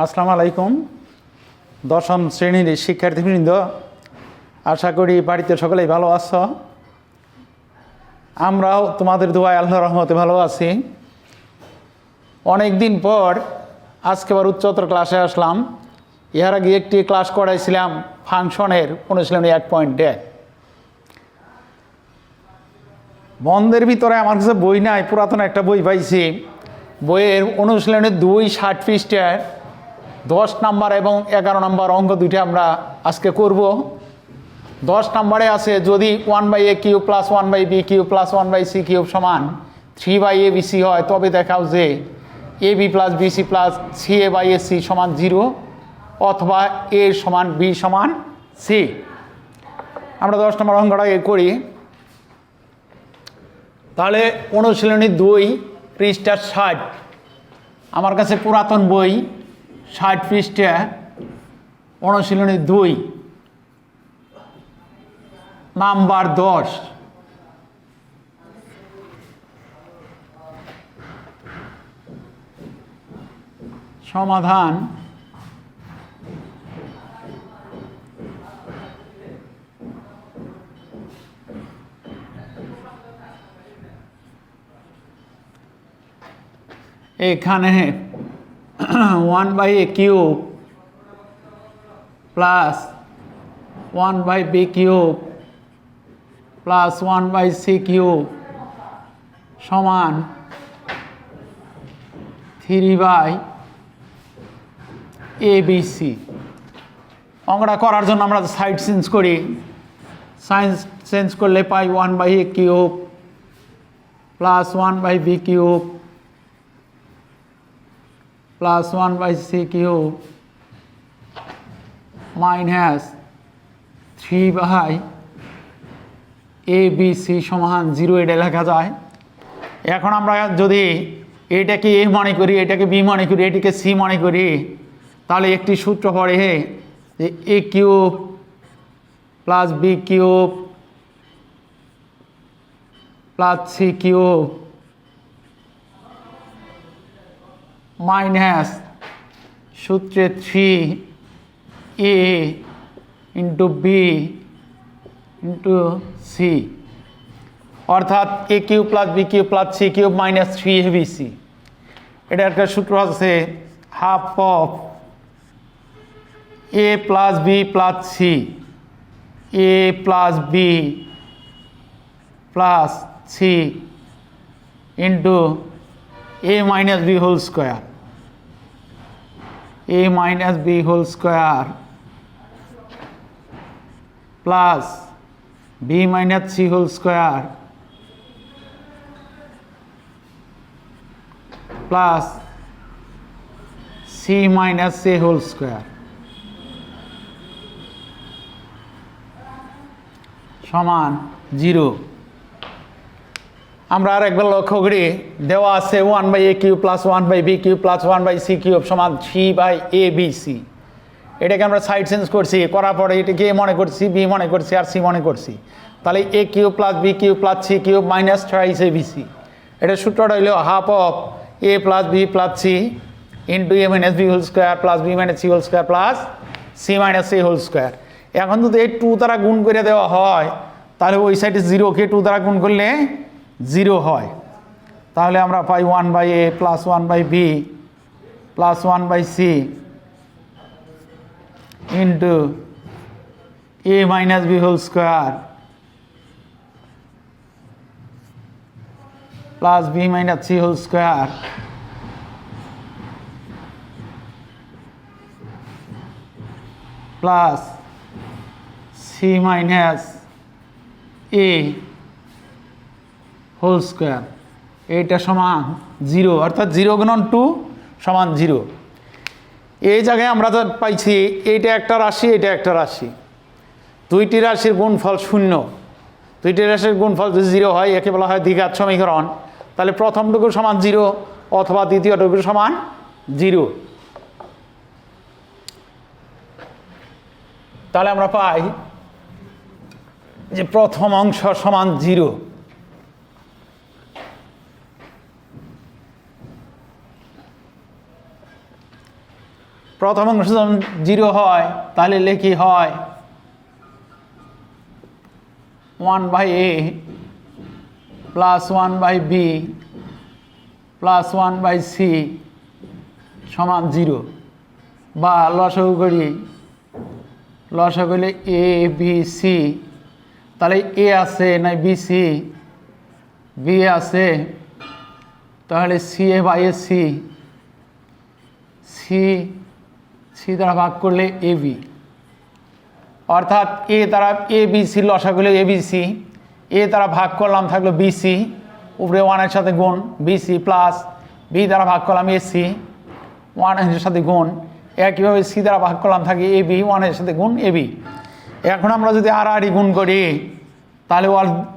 আসসালামু আলাইকুম দশম শ্রেণীর শিক্ষার্থীবৃন্দ, আশা করি বাড়িতে সকলেই ভালো আছো। আমরাও তোমাদের দোয়ায় আল্লাহর রহমতে ভালো আছি। অনেক দিন পর আজকে আবার উচ্চতর ক্লাসে আসলাম। এর আগে একটি ক্লাস করাইছিলাম ফাংশনের অনুশীলনী 1.1। বন্ধের ভিতরে আমার কাছে বই নাই, পুরাতন একটা বই পাইছি। বইয়ের অনুশীলনী 2 পৃষ্ঠায় 10 নম্বর এবং 11 নম্বর অঙ্ক দুইটা আমরা আজকে করব। 10 নম্বরে আছে, যদি 1/a³ + 1/b³ + 1/c³ সমান 3/abc হয়, তবে দেখাও যে ab + bc + ca/ac সমান 0, অথবা a সমান b সমান c। আমরা 10 নম্বর অঙ্কটা করি। তাহলে অনুশীলনী 2 পৃষ্ঠা 60, আমার কাছে পুরাতন বই 60 পৃষ্ঠা, অনুশীলনী 2 নাম্বার 10। সমাধান এখানে 1/a³ + 1/b³ + 1/c³ সমান 3/abc। অঙ্কটা করার জন্য আমরা সাইড চেঞ্জ করি। সাইড চেঞ্জ করলে পাই 1/a³ + 1/b³ + 1/c³ minus 3/abc সমান 0, এটা লেখা যায়। এখন আমরা যদি এটাকে a মনে করি, এটাকে b মনে করি, এটাকে c মনে করি, তাহলে একটি সূত্র পড়ে যে a³ + b³ + c³ মাইনাস সূত্রে 3a × b × c, অর্থাৎ a³ + b³ + c³ minus 3abc। এটা একটা সূত্র আছে, half of a + b + c, a + b + c × a - b whole square, a - b whole square plus b - c whole square plus c - a whole square সমান 0। আমরা আর একবার লক্ষ্য করি, দেওয়া আছে 1/a³ + 1/b³ + 1/c³ সমান 3/abc। এটাকে আমরা সাইড চেঞ্জ করছি, করার পরে এটাকে a মনে করছি, b মনে করছি, আর c মনে করছি। তাহলে a³ + b³ + c³ minus 3abc। এটা সূত্রটা হইল half of a + b + c × a - b whole square plus b - c whole square plus c - a whole square. এখন যদি এই 2 দ্বারা গুণ করে দেওয়া হয়, তাহলে ওই সাইডে 0কে 2 দ্বারা গুণ করলে 0 হয়। তাহলে আমরা পাই 1/a + 1/b + 1/c × a - b whole square plus b - c whole square plus c - a whole square. এইটা সমান 0, অর্থাৎ 0 × 2 সমান 0। এই জায়গায় আমরা তো পাইছি এইটা একটা রাশি, এটা একটা রাশি, দুইটি রাশির গুণফল 0। দুইটি রাশির গুণফল যদি 0 হয়, একে বলা হয় দ্বিঘাত সমীকরণ। তাহলে প্রথমটুকু সমান 0 অথবা দ্বিতীয়টুকু সমান 0। তাহলে আমরা পাই যে প্রথম অংশ সমান 0। প্রথম অংশ যখন 0 হয় তাহলে লেখি হয় 1/a plus 1/b plus 1/c সমান 0, বা লসাগু করি, লসাগু করলে a b c, তাহলে a আছে না b c, b আছে তাহলে c a by c, c দ্বারা ভাগ করলে a b, অর্থাৎ a দ্বারা a b c লসাগু করলে a b c, a দ্বারা ভাগ করলাম থাকলো b c, উপরে 1 এর সাথে গুণ b c প্লাস b দ্বারা ভাগ করলাম a c 1 এর সাথে গুণ, একইভাবে c দ্বারা ভাগ করলাম থাকে a b 1 এর সাথে গুণ a b। এখন আমরা যদি আড়াআড়ি গুণ করি তাহলে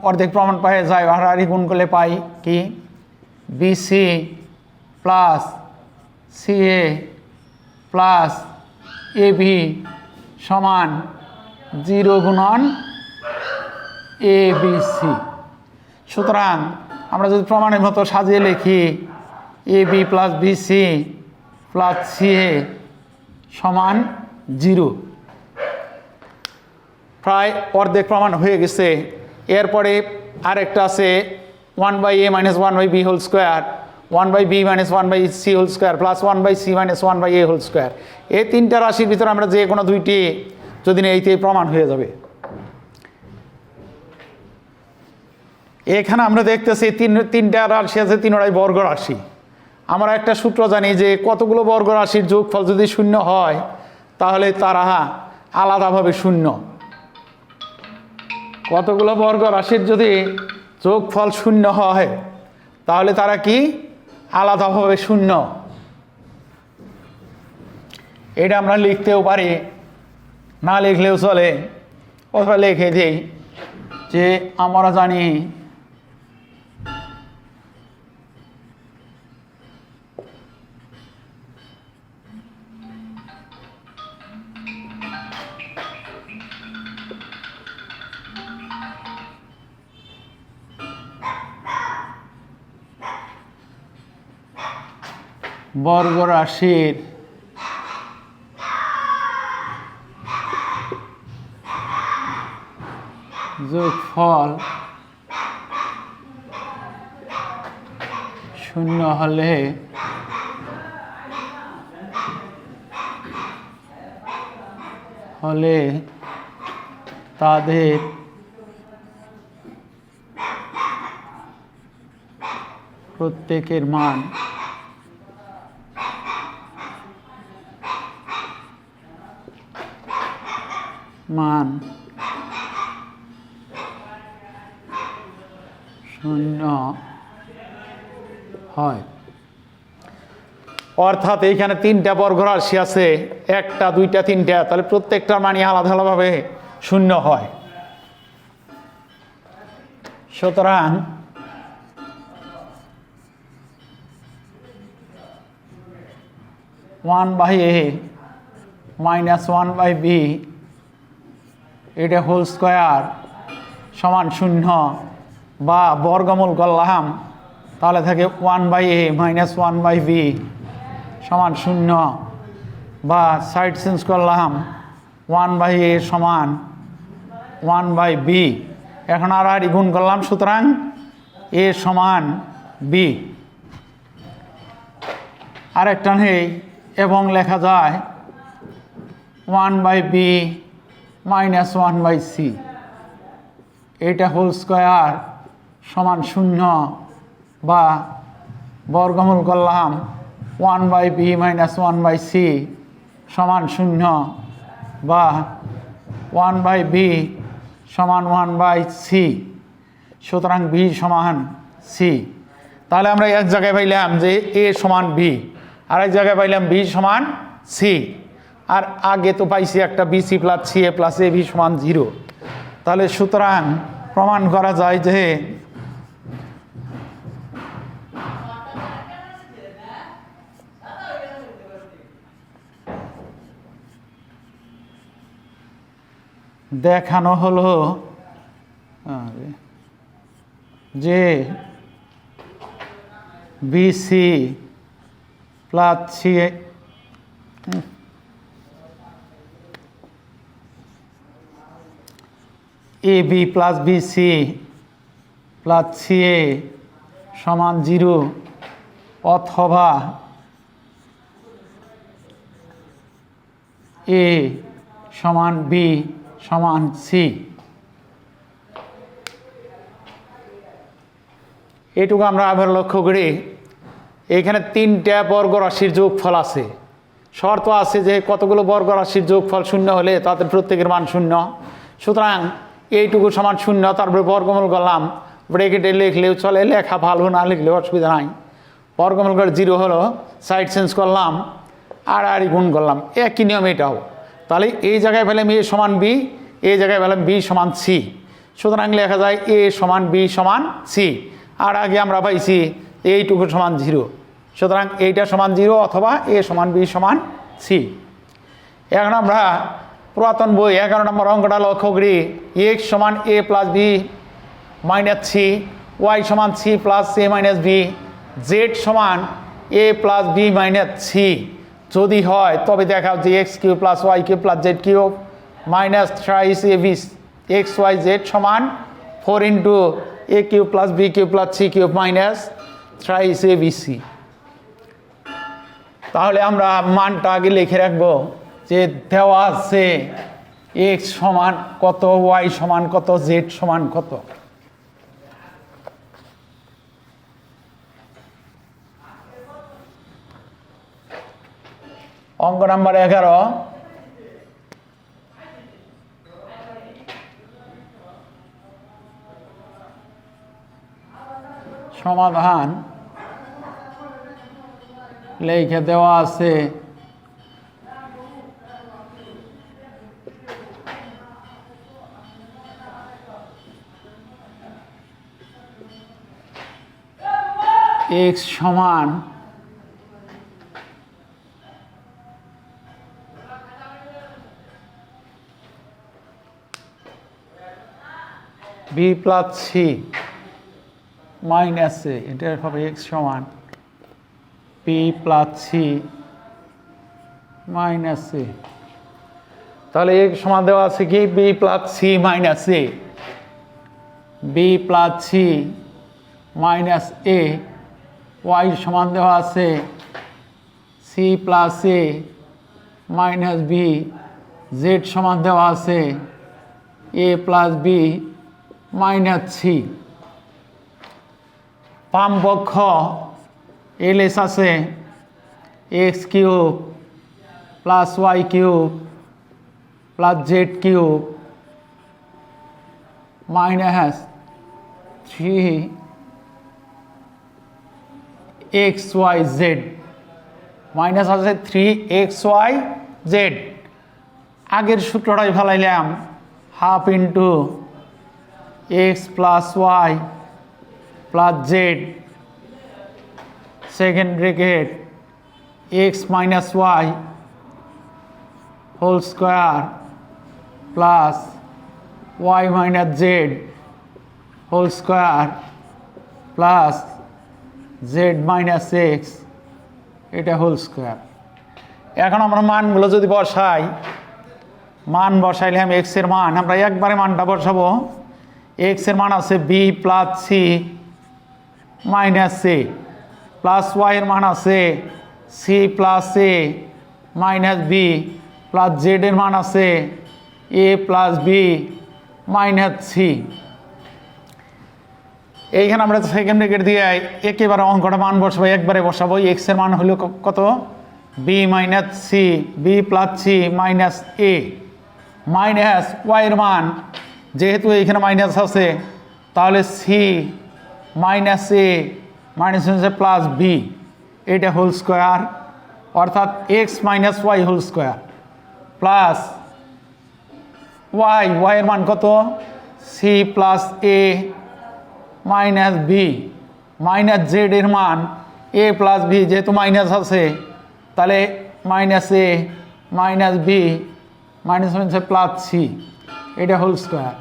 অর্ধেক প্রমাণ পাওয়া যায়। আড়াআড়ি গুণ করলে পাই কি b c plus c a plus a b সমান 0 গুণন a b c। সুতরাং আমরা যদি প্রমাণের মতো সাজিয়ে লিখি a b plus b c plus c a সমান 0, প্রায় অর্ধেক প্রমাণ হয়ে গেছে। এরপরে আরেকটা আছে 1/a minus 1/b whole square, 1/b minus 1/c whole square plus 1/c minus 1/a whole square. এই তিনটা রাশির ভিতরে আমরা যে কোনো দুইটি যদি এইতে প্রমাণ হয়ে যাবে। এখানে আমরা দেখতেছি তিনটা রাশি আছে, তিনটাই বর্গ রাশি। আমরা একটা সূত্র জানি যে কতগুলো বর্গ রাশির যোগফল যদি শূন্য হয় তাহলে তারা আলাদাভাবে শূন্য। কতগুলো বর্গ রাশির যদি যোগফল শূন্য হয় তাহলে তারা কি আলাদাভাবে শূন্য। এটা আমরা লিখতেও পারি, না লিখলেও চলে, অথবা লিখে দিই যে আমরা জানি বর্গ রাশির যোগফল শূন্য হলে তাদের প্রত্যেকের মান শূন্য হয়। অর্থাৎ এইখানে তিনটা বর্গ রাশি আছে, একটা দুইটা তিনটা, তাহলে প্রত্যেকটার মানই আলাদা আলাদাভাবে শূন্য হয়। সুতরাং one by A minus 1/b এটা হোল স্কোয়ার সমান শূন্য, বা বর্গমূল করলাম তাহলে থাকে 1/a মাইনাস 1/b সমান শূন্য, বা সাইড চেঞ্জ করলাম 1/a সমান 1/b। এখন আর গুণ করলাম, সুতরাং a সমান b। আরেকটা নেই, এবং লেখা যায় 1/b মাইনাস 1/c এটা হোল স্কোয়ার সমান শূন্য, বা বর্গমূল করলাম 1/b মাইনাস 1/c সমান শূন্য, বা 1/b সমান 1/c। সুতরাং b সমান c। তাহলে আমরা এক জায়গায় পাইলাম যে a সমান b, আর এক জায়গায় পাইলাম b সমান c, আর আগে তো পাইছি একটা bc plus c a plus ab সমান 0। তাহলে সুতরাং প্রমাণ করা যায় যে দেখানো হলো যে BC plus AB plus BC plus CA সমান 0 অথবা A সমান B সমান C। এটুকু আমরা আবার লক্ষ্য করি, এখানে 3টা বর্গ রাশির যোগফল আছে। শর্ত আছে যে কতগুলো বর্গ রাশির যোগফল 0 হলে তাদের প্রত্যেকের মান 0। সুতরাং এইটুকু সমান 0, তারপরে বর্গমূল করলাম, ব্র্যাকেটে লিখলেও চলে, লেখা ভালো, না লিখলেও অসুবিধা নাই। বর্গমূল করে 0 হলো, সাইড চেঞ্জ করলাম আর গুণ করলাম, একই নিয়ম এটাও। তাহলে এই জায়গায় পেলাম A সমান B, এই জায়গায় পেলাম B সমান C। সুতরাং লেখা যায় A সমান B সমান C। আর আগে আমরা পাইছি এইটুকু সমান 0, সুতরাং এইটা সমান 0 অথবা A সমান B সমান C। এখন আমরা পুরাতন বই 11 নম্বর অঙ্কটা লক্ষ্য করি। X সমান A plus B minus C, Y সমান C plus A minus B, Z সমান A plus B minus C যদি হয় তবে দেখাও যে x cube plus y cube plus z cube minus 3ab xyz সমান 4 into a cube plus b cube plus c cube minus 3abc। তাহলে আমরা মানটা আগে লিখে রাখবো যে দেওয়া আছে x সমান কত, y সমান কত, z সমান কত। অঙ্ক নাম্বার 11, সমাধান লিখে দেওয়া আছে x সমান b plus c minus a, এটা হবে x সমান b plus c minus a। তাহলে x সমান দেওয়া আছে কি b plus c minus a, b plus c minus a। y সমান দেওয়া আছে c plus a minus b, z সমান দেওয়া আছে a plus b minus c। বাম পক্ষ এলএস আছে x cube plus y cube plus z cube minus 3xyz, minus আছে 3xyz। আগের সূত্রটাই ফেলাইলাম, half into x plus y plus z second bracket x minus y whole square plus y minus z whole square plus z minus x এটা whole square. এখন আমরা মানগুলো যদি বসাই, মান বসাইলে আমি x এর মান আমরা একবারে মানটা বসাবো। x এর মান আছে b plus c minus a, plus y এর মান আছে c plus a minus b, plus z এর মান আছে a plus b minus c। এইখানে আমরা সেকেন্ড ব্র্যাকেট দিয়ে একেবারে অঙ্কটা মান বসাবো, একবারে বসাবো। x এর মান হলো কত b minus c, b plus c minus a, minus y এর মান যেহেতু এইখানে মাইনাস আছে তাহলে c মাইনাস a মাইনাস হচ্ছে প্লাস b, এটা হোল স্কোয়ার অর্থাৎ x minus y whole square plus y, y এর মান কত c plus a minus b, minus z এর মান a প্লাস b, যেহেতু মাইনাস আছে তাহলে minus a minus b minus হচ্ছে প্লাস c, এটা হোল স্কোয়ার।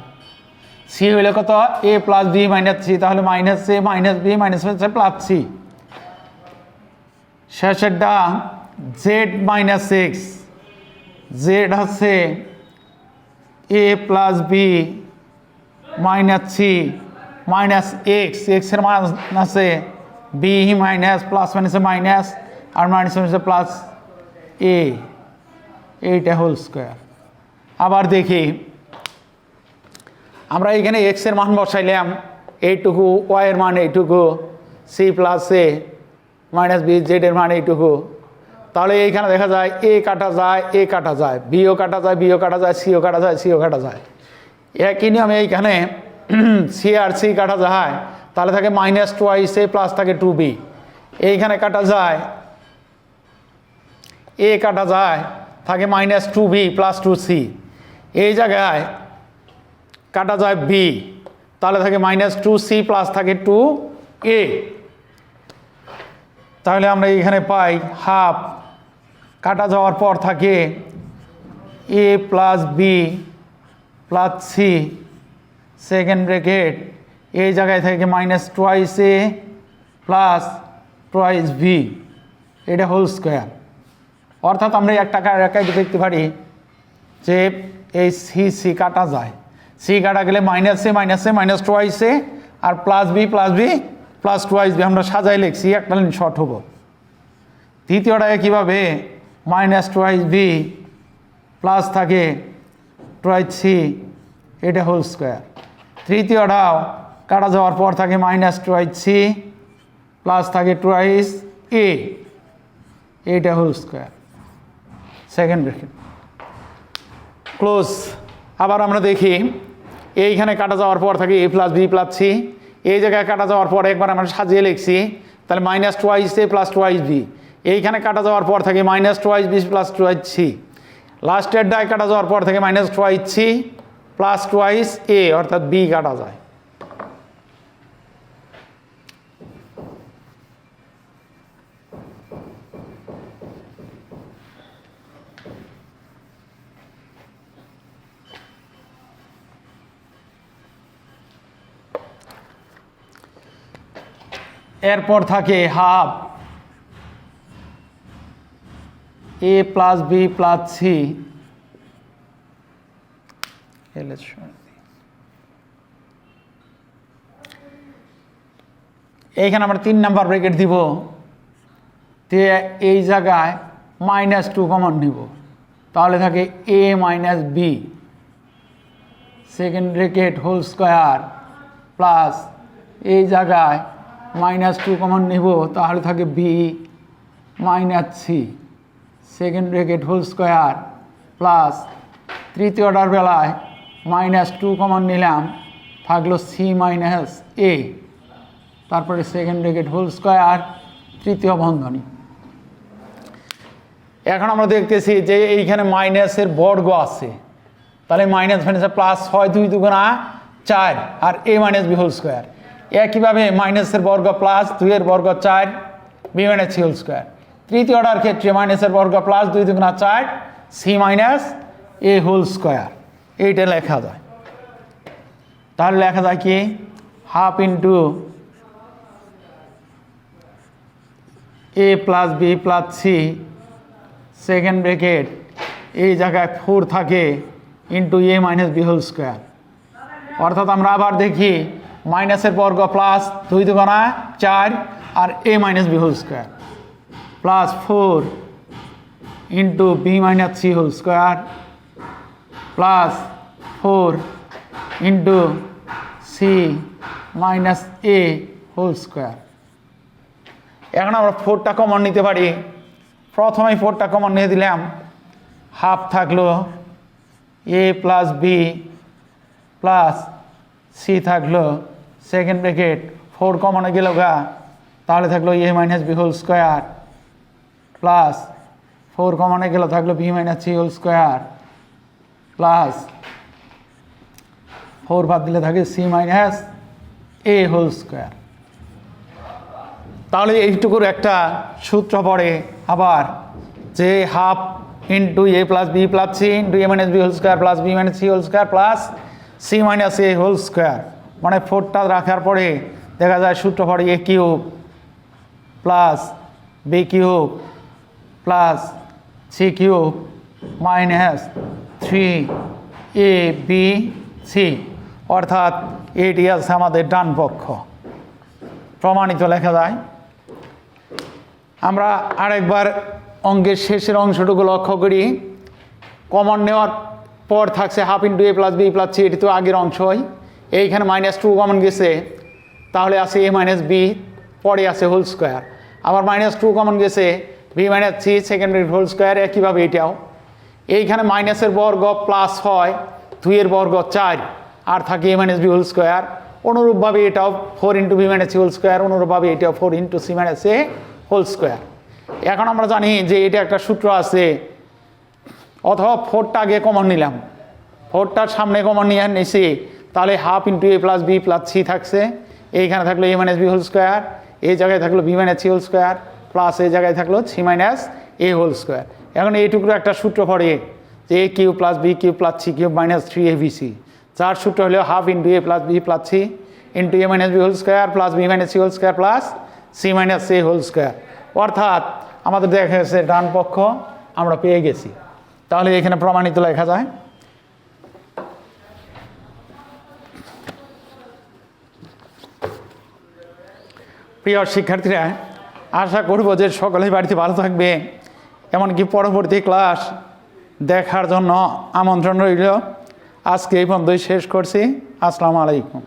c হইলে কত a plus b minus c, তাহলে minus a minus b minus হচ্ছে প্লাস c। শেষেরটা z মাইনাস x, z হচ্ছে a plus b minus C minus x এক্সের মান আছে বি মাইনাস প্লাস মাইনাসে মাইনাস আর মাইনাস মাইনাসে প্লাস এ এইটা হোল স্কোয়ার। আবার দেখি আমরা এখানে এক্সের মান বসাইলাম এইটুকু, ওয়াইয়ের মান এইটুকু, সি প্লাস এ মাইনাস বি জেডের মান এইটুকু। তাহলে এইখানে দেখা যায় এ কাটা যায়, এ কাটা যায়, বিও কাটা যায়, বিও কাটা যায়, সিও কাটা যায়, সিও কাটা যায়। একই নিয়মে এইখানে সি আর সি কাটা যায়, তাহলে থাকে মাইনাস টোয়াইস এ প্লাস থাকে টু বি। এইখানে কাটা যায় এ কাটা যায়, থাকে minus two B plus two C. এই জায়গায় কাটা যায় বি, তাহলে থাকে মাইনাস টু সি প্লাস থাকে টু এ। তাহলে আমরা এইখানে পাই হাফ, কাটা যাওয়ার পর থাকে A plus B plus C second bracket, এই জায়গায় থাকে minus twice A plus twice B, এটা হোল স্কোয়ার। অর্থাৎ আমরা একটা একাই দেখতে পারি যে এই সি সি কাটা যায়, সি কাটা গেলে minus A minus twice A আর plus B plus twice B আমরা সাজাই লিখছি, একটা লাইন শর্ট হবো। দ্বিতীয়টায় কীভাবে মাইনাস টোয়াইস বি প্লাস থাকে টোয়াইস সি, এটা হোল স্কোয়ার। তৃতীয়টাও কাটা যাওয়ার পর থাকে মাইনাস টোয়াইস সি প্লাস থাকে টোয়াইস এ, এইটা whole square second bracket close. আবার আমরা দেখি এইখানে কাটা যাওয়ার পর থাকে A plus B plus C, এই জায়গায় কাটা যাওয়ার পর একবার আমরা সাজিয়ে লিখছি, তাহলে minus twice A plus twice B. এইখানে কাটা যাওয়ার পর থাকে minus twice B plus twice C. লাস্টের ডায় কাটা যাওয়ার পর থেকে minus twice C plus twice A, অর্থাৎ বি কাটা যায়। এরপর থাকে half A plus B plus C, এইখানে আমরা 3 নাম্বার ব্র্যাকেট দিব, তে এই জায়গায় মাইনাস টু কমন নিব, তাহলে থাকে A minus B second bracket whole square plus এই জায়গায় মাইনাস টু কমন নিব, তাহলে থাকে B minus C second bracket whole square plus তৃতীয়টার বেলায় মাইনাস টু কমন নিলাম, থাকলো সি মাইনাস এ, তারপরে সেকেন্ড ব্র্যাকেট হোল স্কোয়ার তৃতীয় বন্ধনী। এখন আমরা দেখতেছি যে এইখানে মাইনাসের বর্গ আছে, তাহলে মাইনাস মাইনাসে প্লাস হয়, 2 দুগুণা 4 আর A minus B whole square. একইভাবে মাইনাসের বর্গ প্লাস 2 এর বর্গ 4 B minus C whole square. তৃতীয়টার ক্ষেত্রে মাইনাসের বর্গ প্লাস 2 দুগুণা 4 C minus A whole square, এইটা লেখা যায়। তাহলে লেখা যায় কি half into A plus B plus C second bracket, এই জায়গায় 4 থাকে into A minus B whole square. অর্থাৎ আমরা আবার দেখি মাইনাসের বর্গ প্লাস 2 দুগুণা 4 আর A minus B whole square plus 4 into B minus C whole square plus 4 into C minus A whole square. এখন আমরা 4টা কমন নিতে পারি। প্রথমেই 4টা কমন নিয়ে দিলাম, হাফ থাকলো A plus B plus C থাকলো সেকেন্ড ব্র্যাকেট 4 কমনে গেল গা, তাহলে থাকলো A minus B whole square plus 4 কমনে গেল থাকলো B minus C whole square plus 4 বাদ দিলে থাকে C minus A whole square. তাহলে এইটুকুর একটা সূত্র পড়ে আবার যে half into A plus B plus C into A minus B whole square plus B minus C whole square plus C minus A whole square, মানে 4টা রাখার পরে দেখা যায় সূত্র পড়ে A cube plus B cube plus C cube minus 3 A B C, অর্থাৎ এটি আছে আমাদের ডান পক্ষ, প্রমাণিত লেখা যায়। আমরা আরেকবার অঙ্কের শেষের অংশটুকু লক্ষ্য করি। কমন নেওয়ার পর থাকছে half into A plus B plus C, এটি তো আগের অংশই। এইখানে -2 কমন গেছে, তাহলে আছে এ মাইনাস বি, পরে আছে হোল স্কোয়ার। আবার -2 কমন গেছে, B minus C second bracket whole square, একইভাবে এটাও। এইখানে মাইনাসের বর্গ প্লাস হয় 2 এর বর্গ 4, আর থাকে A minus B whole square. অনুরূপভাবে এটাও 4 into B minus C whole square, অনুরূপভাবে এটাও 4 into C minus A whole square. এখন আমরা জানি যে এটা একটা সূত্র আছে, অথবা 4টা আগে কমন নিলাম, 4টার সামনে কমন নিয়ে নিছি, তাহলে half into A plus B plus C থাকছে। এইখানে থাকলো A minus B whole square, এই জায়গায় থাকলো B minus C whole square, plus এই জায়গায় থাকলো C minus A whole square. এখন এইটুকুর একটা সূত্র পড়ে যে A cube plus B cube plus C cube minus 3abc, যার সূত্র হলো half into A plus B plus C into A minus B whole square plus B minus C whole square plus C minus A whole square. অর্থাৎ আমাদের দেখা গেছে ডান পক্ষ আমরা পেয়ে গেছি। তাহলে এখানে প্রমাণিত লেখা যায়। প্রিয় শিক্ষার্থীরা, আশা করব যে সকলেই বাড়িতে ভালো থাকবে, এমনকি পরবর্তী ক্লাস দেখার জন্য আমন্ত্রণ রইল। আজকে এই পর্যন্তই শেষ করছি। আসসালামু আলাইকুম।